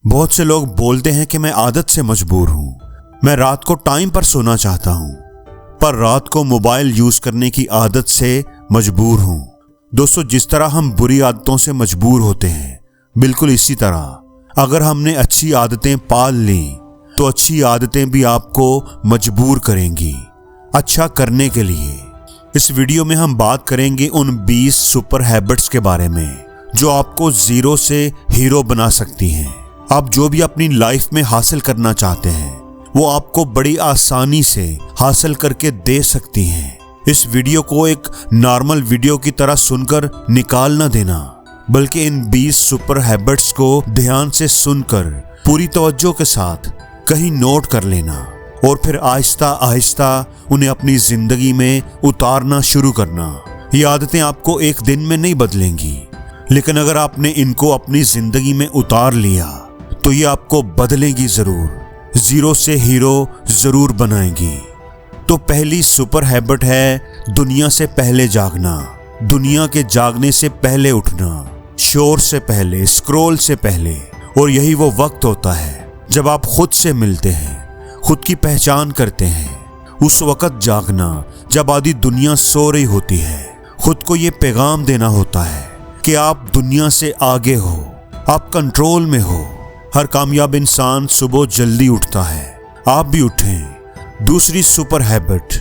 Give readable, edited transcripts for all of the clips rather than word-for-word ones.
बहुत से लोग बोलते हैं कि मैं आदत से मजबूर हूं, मैं रात को टाइम पर सोना चाहता हूं, पर रात को मोबाइल यूज करने की आदत से मजबूर हूं। दोस्तों, जिस तरह हम बुरी आदतों से मजबूर होते हैं, बिल्कुल इसी तरह अगर हमने अच्छी आदतें पाल ली तो अच्छी आदतें भी आपको मजबूर करेंगी अच्छा करने के लिए। इस वीडियो में हम बात करेंगे उन 20 सुपर हैबिट्स के बारे में जो आपको जीरो से हीरो बना सकती हैं। आप जो भी अपनी लाइफ में हासिल करना चाहते हैं वो आपको बड़ी आसानी से हासिल करके दे सकती हैं। इस वीडियो को एक नॉर्मल वीडियो की तरह सुनकर निकाल न देना, बल्कि इन 20 सुपर हैबिट्स को ध्यान से सुनकर पूरी तवज्जो के साथ कहीं नोट कर लेना और फिर आहिस्ता आहिस्ता उन्हें अपनी जिंदगी में उतारना शुरू करना। ये आदतें आपको एक दिन में नहीं बदलेंगी, लेकिन अगर आपने इनको अपनी जिंदगी में उतार लिया तो ये आपको बदलेंगी जरूर, जीरो से हीरो जरूर बनाएंगी। तो पहली सुपर हैबिट है दुनिया से पहले जागना। दुनिया के जागने से पहले उठना, शोर से पहले, स्क्रॉल से पहले। और यही वो वक्त होता है जब आप खुद से मिलते हैं, खुद की पहचान करते हैं। उस वक्त जागना जब आधी दुनिया सो रही होती है। खुद को ये पैगाम देना होता है कि आप दुनिया से आगे हो, आप कंट्रोल में हो। हर कामयाब इंसान सुबह जल्दी उठता है, आप भी उठें। दूसरी सुपर हैबिट,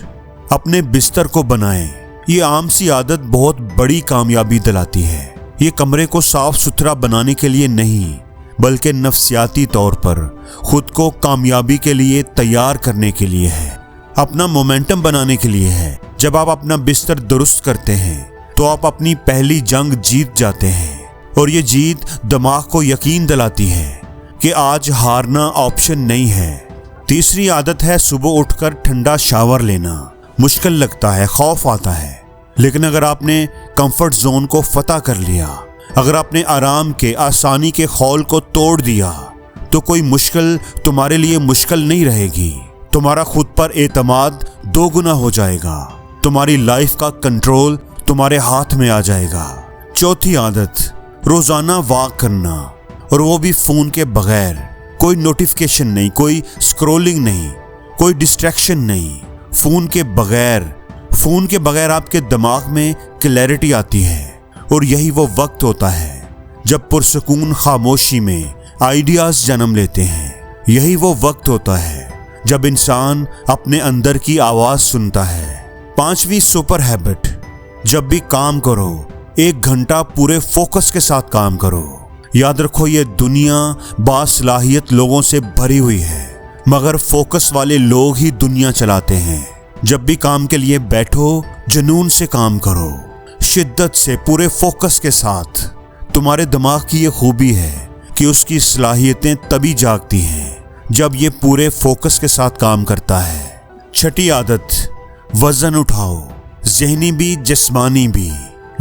अपने बिस्तर को बनाएं। ये आम सी आदत बहुत बड़ी कामयाबी दिलाती है। ये कमरे को साफ सुथरा बनाने के लिए नहीं, बल्कि नफ्सियाती तौर पर खुद को कामयाबी के लिए तैयार करने के लिए है, अपना मोमेंटम बनाने के लिए है। जब आप अपना बिस्तर दुरुस्त करते हैं तो आप अपनी पहली जंग जीत जाते हैं, और ये जीत दिमाग को यकीन दिलाती है कि आज हारना ऑप्शन नहीं है। तीसरी आदत है सुबह उठकर ठंडा शावर लेना। मुश्किल लगता है, खौफ आता है, लेकिन अगर आपने कंफर्ट जोन को फतह कर लिया, अगर आपने आराम के, आसानी के खौल को तोड़ दिया, तो कोई मुश्किल तुम्हारे लिए मुश्किल नहीं रहेगी। तुम्हारा खुद पर एतमाद 2 गुना हो जाएगा, तुम्हारी लाइफ का कंट्रोल तुम्हारे हाथ में आ जाएगा। चौथी आदत, रोजाना वॉक करना, और वो भी फोन के बगैर। कोई नोटिफिकेशन नहीं, कोई स्क्रॉलिंग नहीं, कोई डिस्ट्रैक्शन नहीं। फोन के बगैर आपके दिमाग में क्लैरिटी आती है, और यही वो वक्त होता है जब पुरसुकून खामोशी में आइडियाज जन्म लेते हैं। यही वो वक्त होता है जब इंसान अपने अंदर की आवाज सुनता है। पांचवी सुपर हैबिट, जब भी काम करो 1 घंटा पूरे फोकस के साथ काम करो। याद रखो, ये दुनिया बासलाहियत लोगों से भरी हुई है, मगर फोकस वाले लोग ही दुनिया चलाते हैं। जब भी काम के लिए बैठो, जुनून से काम करो, शिद्दत से, पूरे फोकस के साथ। तुम्हारे दिमाग की ये खूबी है कि उसकी सलाहियतें तभी जागती हैं जब ये पूरे फोकस के साथ काम करता है। छठी आदत, वजन उठाओ, ज़हनी भी जिस्मानी भी।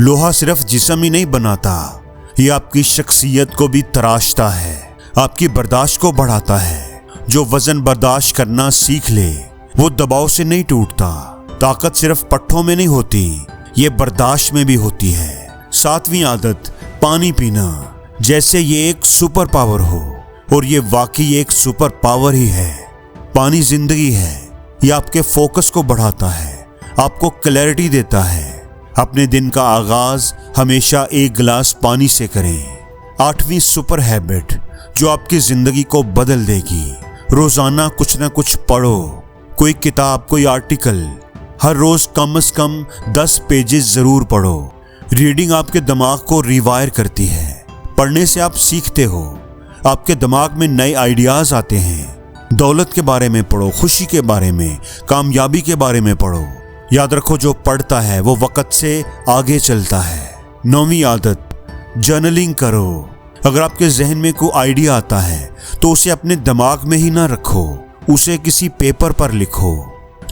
लोहा सिर्फ जिस्म ही नहीं बनाता, ये आपकी शख्सियत को भी तराशता है, आपकी बर्दाश्त को बढ़ाता है। जो वजन बर्दाश्त करना सीख ले वो दबाव से नहीं टूटता। ताकत सिर्फ पट्ठों में नहीं होती, ये बर्दाश्त में भी होती है। 7वीं आदत, पानी पीना, जैसे ये एक सुपर पावर हो, और ये वाकई एक सुपर पावर ही है। पानी जिंदगी है, ये आपके फोकस को बढ़ाता है, आपको क्लैरिटी देता है। अपने दिन का आगाज हमेशा 1 गिलास पानी से करें। 8वीं सुपर हैबिट जो आपकी जिंदगी को बदल देगी, रोजाना कुछ ना कुछ पढ़ो। कोई किताब, कोई आर्टिकल, हर रोज कम से कम 10 पेजेस जरूर पढ़ो। रीडिंग आपके दिमाग को रिवायर करती है। पढ़ने से आप सीखते हो, आपके दिमाग में नए आइडियाज आते हैं। दौलत के बारे में पढ़ो, खुशी के बारे में, कामयाबी के बारे में पढ़ो। याद रखो, जो पढ़ता है वो वक्त से आगे चलता है। 9वीं आदत, जर्नलिंग करो। अगर आपके जहन में कोई आइडिया आता है तो उसे अपने दिमाग में ही ना रखो, उसे किसी पेपर पर लिखो।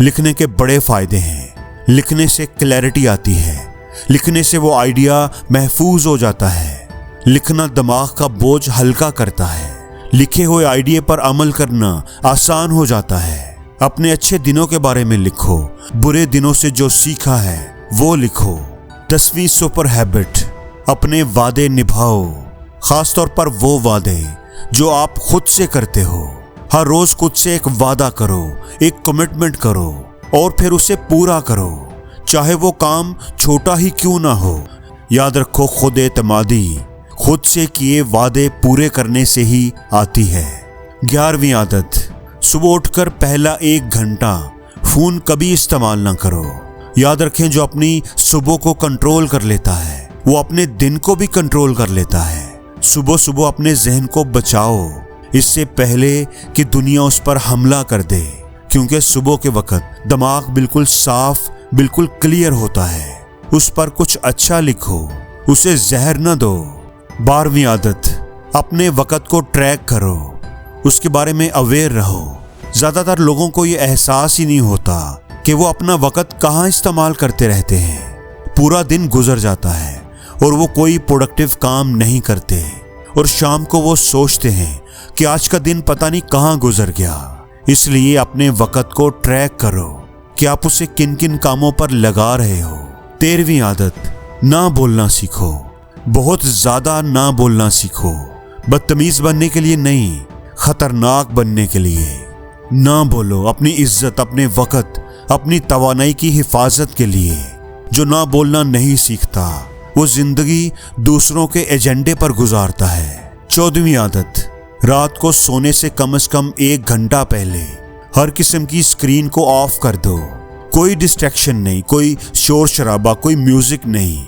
लिखने के बड़े फायदे हैं। लिखने से क्लैरिटी आती है, लिखने से वो आइडिया महफूज हो जाता है। लिखना दिमाग का बोझ हल्का करता है, लिखे हुए आइडिया पर अमल करना आसान हो जाता है। अपने अच्छे दिनों के बारे में लिखो, बुरे दिनों से जो सीखा है वो लिखो। 10वीं सुपर हैबिट, अपने वादे निभाओ। खास तौर पर वो वादे जो आप खुद से करते हो। हर रोज खुद से एक वादा करो, एक कमिटमेंट करो और फिर उसे पूरा करो, चाहे वो काम छोटा ही क्यों ना हो। याद रखो, खुद एतमादी खुद से किए वादे पूरे करने से ही आती है। 11वीं आदत, सुबह उठकर पहला 1 घंटा फोन कभी इस्तेमाल ना करो। याद रखें, जो अपनी सुबह को कंट्रोल कर लेता है वो अपने दिन को भी कंट्रोल कर लेता है। सुबह सुबह अपने जहन को बचाओ इससे पहले कि दुनिया उस पर हमला कर दे, क्योंकि सुबह के वक्त दिमाग बिल्कुल साफ, बिल्कुल क्लियर होता है। उस पर कुछ अच्छा लिखो, उसे जहर न दो। 12वीं आदत, अपने वक्त को ट्रैक करो, उसके बारे में अवेयर रहो। ज्यादातर लोगों को ये एहसास ही नहीं होता कि वो अपना वक्त कहाँ इस्तेमाल करते रहते हैं। पूरा दिन गुजर जाता है और वो कोई प्रोडक्टिव काम नहीं करते और शाम को वो सोचते हैं कि आज का दिन पता नहीं कहाँ गुजर गया। इसलिए अपने वक्त को ट्रैक करो कि आप उसे किन किन कामों पर लगा रहे हो। 13वीं आदत, ना बोलना सीखो। बहुत ज्यादा ना बोलना सीखो। बदतमीज बनने के लिए नहीं, खतरनाक बनने के लिए। ना बोलो अपनी इज्जत, अपने वक्त, अपनी तवानाई की हिफाजत के लिए। जो ना बोलना नहीं सीखता वो जिंदगी दूसरों के एजेंडे पर गुजारता है। 14वीं आदत, रात को सोने से कम 1 घंटा पहले हर किस्म की स्क्रीन को ऑफ कर दो। कोई डिस्ट्रैक्शन नहीं, कोई शोर शराबा, कोई म्यूजिक नहीं,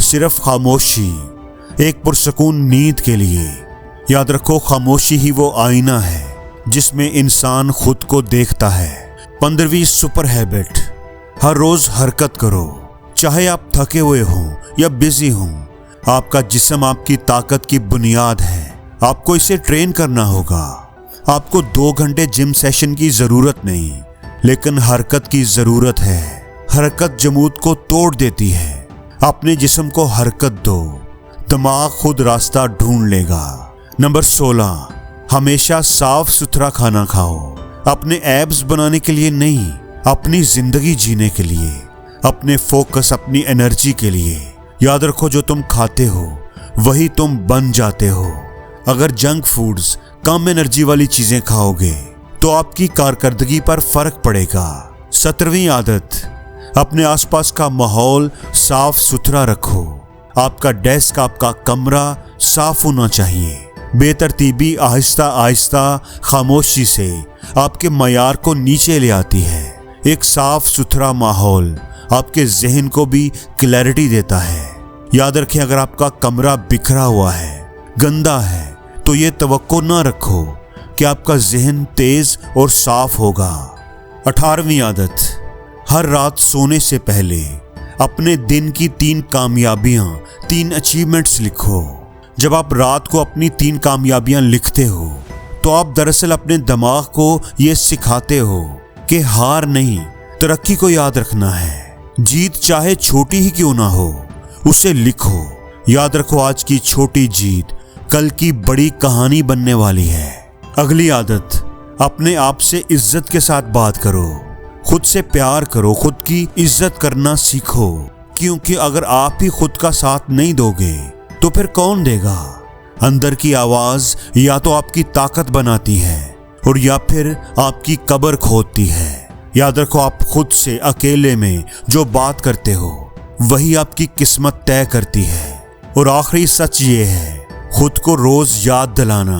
सिर्फ खामोशी, एक पुरसकून नींद के लिए। याद रखो, खामोशी ही वो आईना है जिसमें इंसान खुद को देखता है। 15वीं सुपर हैबिट, हर रोज हरकत करो, चाहे आप थके हुए हों या बिजी हों। आपका जिस्म आपकी ताकत की बुनियाद है, आपको इसे ट्रेन करना होगा। आपको 2 घंटे जिम सेशन की जरूरत नहीं, लेकिन हरकत की जरूरत है। हरकत जमूद को तोड़ देती है। अपने जिस्म को हरकत दो, दिमाग खुद रास्ता ढूंढ लेगा। नंबर 16, हमेशा साफ सुथरा खाना खाओ। अपने एब्स बनाने के लिए नहीं, अपनी जिंदगी जीने के लिए, अपने फोकस, अपनी एनर्जी के लिए। याद रखो, जो तुम खाते हो वही तुम बन जाते हो। अगर जंक फूड्स, कम एनर्जी वाली चीजें खाओगे तो आपकी कारकर्दगी पर फर्क पड़ेगा। 17वीं आदत, अपने आसपास का माहौल साफ सुथरा रखो। आपका डेस्क, आपका कमरा साफ होना चाहिए। बेतरतीबी आहिस्ता आहिस्ता खामोशी से आपके मयार को नीचे ले आती है। एक साफ सुथरा माहौल आपके जहन को भी क्लैरिटी देता है। याद रखें, अगर आपका कमरा बिखरा हुआ है, गंदा है, तो ये तवक्को ना रखो कि आपका जहन तेज और साफ होगा। 18वीं आदत, हर रात सोने से पहले अपने दिन की 3 कामयाबियां, 3 अचीवमेंट्स लिखो। जब आप रात को अपनी 3 कामयाबियां लिखते हो तो आप दरअसल अपने दिमाग को ये सिखाते हो कि हार नहीं, तरक्की को याद रखना है। जीत चाहे छोटी ही क्यों ना हो, उसे लिखो। याद रखो, आज की छोटी जीत कल की बड़ी कहानी बनने वाली है। अगली आदत, अपने आप से इज्जत के साथ बात करो। खुद से प्यार करो, खुद की इज्जत करना सीखो, क्योंकि अगर आप ही खुद का साथ नहीं दोगे तो फिर कौन देगा। अंदर की आवाज या तो आपकी ताकत बनाती है और या फिर आपकी कब्र खोदती है। याद रखो, आप खुद से अकेले में जो बात करते हो वही आपकी किस्मत तय करती है। और आखिरी सच ये है, खुद को रोज याद दिलाना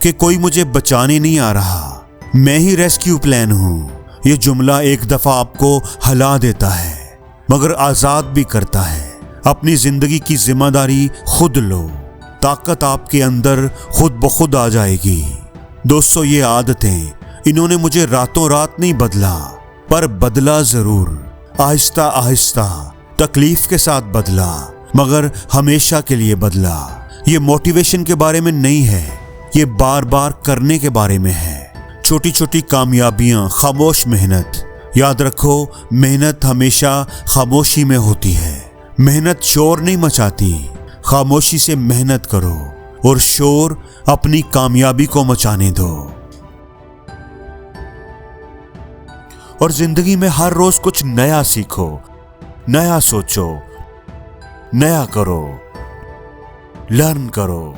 कि कोई मुझे बचाने नहीं आ रहा, मैं ही रेस्क्यू प्लान हूं। ये जुमला एक दफा आपको हिला देता है मगर आजाद भी करता है। अपनी जिंदगी की जिम्मेदारी खुद लो, ताकत आपके अंदर खुद ब खुद आ जाएगी। दोस्तों, ये आदतें, इन्होंने मुझे रातों रात नहीं बदला, पर बदला जरूर। आहिस्ता आहिस्ता, तकलीफ के साथ बदला, मगर हमेशा के लिए बदला। ये मोटिवेशन के बारे में नहीं है, ये बार बार करने के बारे में है। छोटी छोटी कामयाबियां, खामोश मेहनत। याद रखो, मेहनत हमेशा खामोशी में होती है। मेहनत शोर नहीं मचाती, खामोशी से मेहनत करो और शोर अपनी कामयाबी को मचाने दो। और जिंदगी में हर रोज कुछ नया सीखो, नया सोचो, नया करो, लर्न करो।